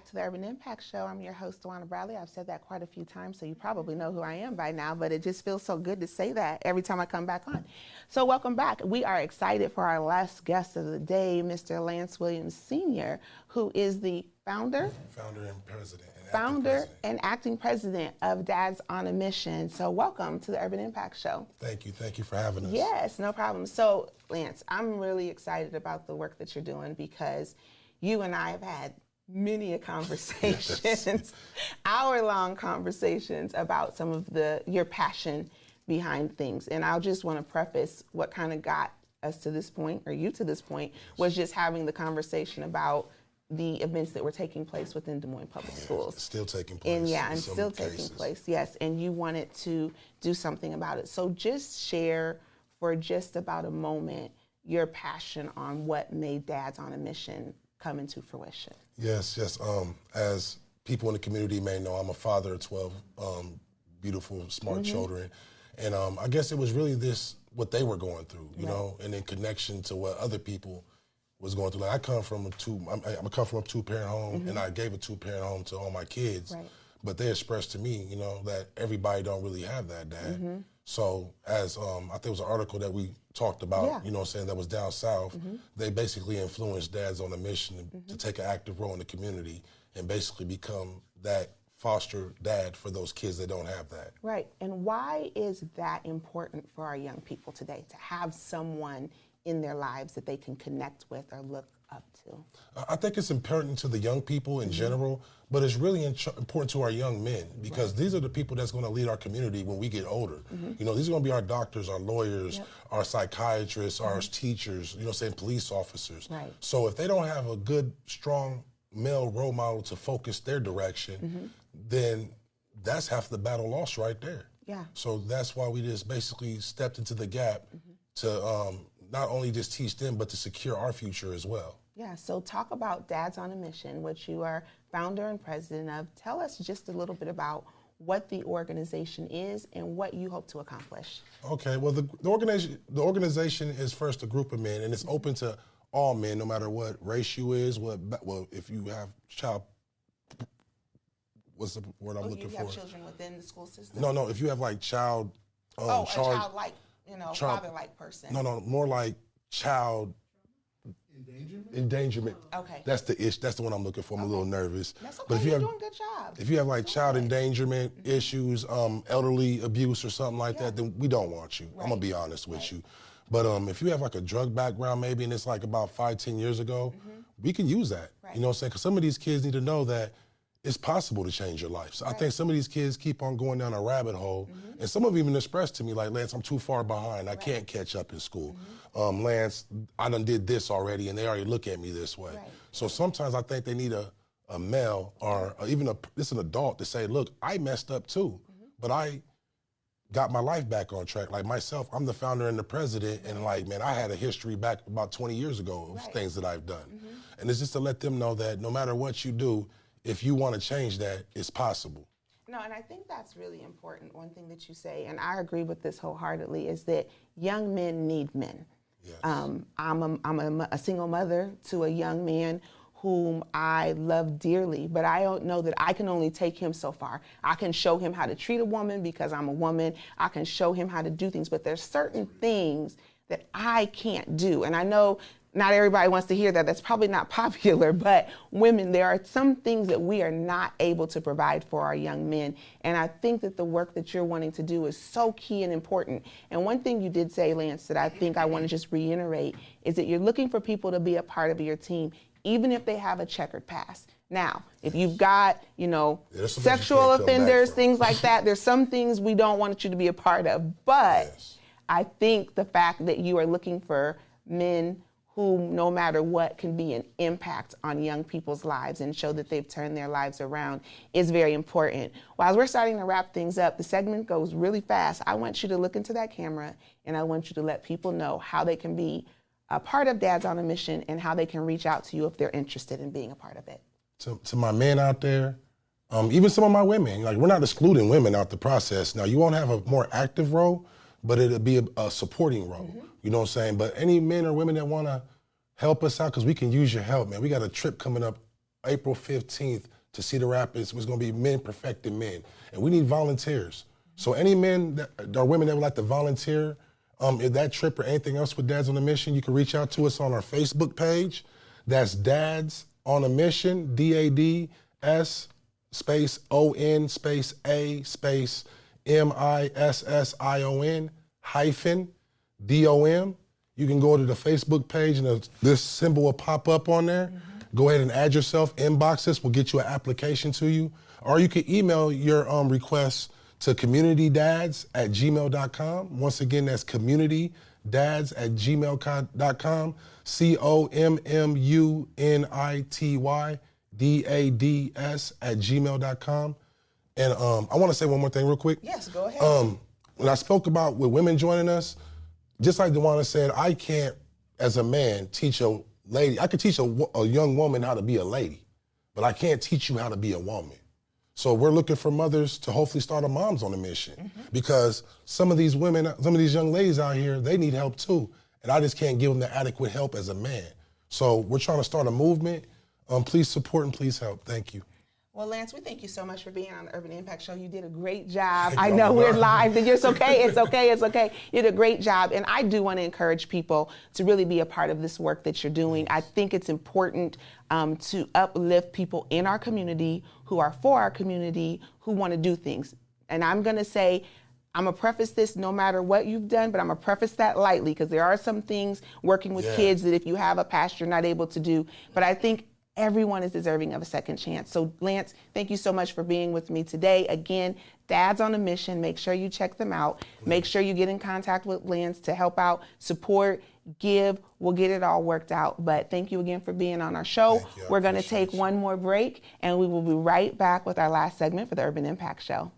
to the Urban Impact Show. I'm your host, Dwana Bradley. I've said that quite a few times, so you probably know who I am by now, but it just feels so good to say that every time I come back on. So welcome back. We are excited for our last guest of the day, Mr. Lance Williams Sr., who is the founder and acting president of Dads on a Mission. So welcome to the Urban Impact Show. Thank you for having us. Yes, no problem. So Lance, I'm really excited about the work that you're doing because you and I have had many conversations, hour-long conversations about some of your passion behind things. And I just want to preface what kind of got us to this point, or you to this point, was just having the conversation about the events that were taking place within Des Moines Public Schools. It's still taking place. And still taking place, yes. And you wanted to do something about it. So just share for just about a moment your passion on what made Dads on a Mission come into fruition. Yes. As people in the community may know, I'm a father of 12 beautiful, smart children. And I guess it was really what they were going through, you know, and in connection to what other people was going through. Like I come from a two-parent home, and I gave a two-parent home to all my kids. Right. But they expressed to me, you know, that everybody don't really have that, Dad. So as I think it was an article that we talked about, you know what I'm saying, that was down south, they basically influenced Dads on a Mission to take an active role in the community and basically become that foster dad for those kids that don't have that. Right. And why is that important for our young people today, to have someone in their lives that they can connect with or look up to? I think it's important to the young people in general, but it's really important to our young men because these are the people that's going to lead our community when we get older. You know, these are going to be our doctors, our lawyers, our psychiatrists, our teachers, you know what I'm saying, police officers. Right. So if they don't have a good, strong male role model to focus their direction, then that's half the battle lost right there. Yeah. So that's why we just basically stepped into the gap to not only just teach them, but to secure our future as well. Yeah, so talk about Dads on a Mission, which you are founder and president of. Tell us just a little bit about what the organization is and what you hope to accomplish. Okay, well, the organization is first a group of men, and it's open to all men, no matter what race you is, if you have what's the word I'm looking for? You have children within the school system? No, if you have like child... a childlike, father-like person. No, more like child... Endangerment. Okay. That's the one I'm looking for. I'm a little nervous. That's okay, but if you're doing a good job. If you have like child endangerment issues, elderly abuse or something like that, then we don't want you. I'm gonna be honest with you. But if you have like a drug background maybe, and it's like about 5-10 years ago, we can use that. You know what I'm saying? Because some of these kids need to know that it's possible to change your life. So I think some of these kids keep on going down a rabbit hole, and some of them even expressed to me like, Lance, I'm too far behind. I can't catch up in school. Lance, I done did this already, and they already look at me this way. So sometimes I think they need a male or even an adult to say, look, I messed up too, but I got my life back on track. Like myself, I'm the founder and the president, and like, man, I had a history back about 20 years ago of things that I've done. And it's just to let them know that no matter what you do, if you want to change that, it's possible. No, and I think that's really important. One thing that you say, and I agree with this wholeheartedly, is that young men need men. Yes. I'm a single mother to a young man whom I love dearly, but I don't know that I can only take him so far. I can show him how to treat a woman because I'm a woman. I can show him how to do things, but there's certain things that I can't do. And I know not everybody wants to hear that. That's probably not popular, but women, there are some things that we are not able to provide for our young men. And I think that the work that you're wanting to do is so key and important. And one thing you did say, Lance, that I think I want to just reiterate is that you're looking for people to be a part of your team, even if they have a checkered past. Now, if you've got, sexual offenders, things like that, there's some things we don't want you to be a part of. But I think the fact that you are looking for men who, no matter what, can be an impact on young people's lives and show that they've turned their lives around is very important. Well, as we're starting to wrap things up, the segment goes really fast. I want you to look into that camera, and I want you to let people know how they can be a part of Dads on a Mission and how they can reach out to you if they're interested in being a part of it. To my men out there, even some of my women, like, we're not excluding women out the process. Now, you won't have a more active role, but it'll be a supporting role. You know what I'm saying? But any men or women that want to help us out, because we can use your help, man. We got a trip coming up April 15th to Cedar Rapids. It's going to be men perfecting men. And we need volunteers. So any men or women that would like to volunteer in that trip or anything else with Dads on a Mission, you can reach out to us on our Facebook page. That's Dads on a Mission, DADS space ON space A space MISSION hyphen DOM. You can go to the Facebook page and this symbol will pop up on there. Go ahead and add yourself, inbox us, we'll get you an application to you. Or you can email your requests to communitydads@gmail.com. Once again, that's communitydads@gmail.com, COMMUNITYDADS@gmail.com. And I want to say one more thing real quick. Yes, go ahead. When I spoke about with women joining us, just like Dwana said, I can't, as a man, teach a lady. I could teach a young woman how to be a lady, but I can't teach you how to be a woman. So we're looking for mothers to hopefully start a Moms on a Mission, because some of these women, some of these young ladies out here, they need help too. And I just can't give them the adequate help as a man. So we're trying to start a movement. Please support and please help. Thank you. Well, Lance, we thank you so much for being on the Urban Impact Show. You did a great job. I know we're live. It's okay. It's okay. It's okay. You did a great job. And I do want to encourage people to really be a part of this work that you're doing. I think it's important to uplift people in our community who are for our community, who want to do things. And I'm going to say, I'm going to preface this no matter what you've done, but I'm going to preface that lightly, because there are some things working with kids that if you have a past, you're not able to do. But I think everyone is deserving of a second chance. So Lance, thank you so much for being with me today. Again, Dads on a Mission, make sure you check them out. Make sure you get in contact with Lance to help out, support, give. We'll get it all worked out. But thank you again for being on our show. We're going to take one more break, and we will be right back with our last segment for the Urban Impact Show.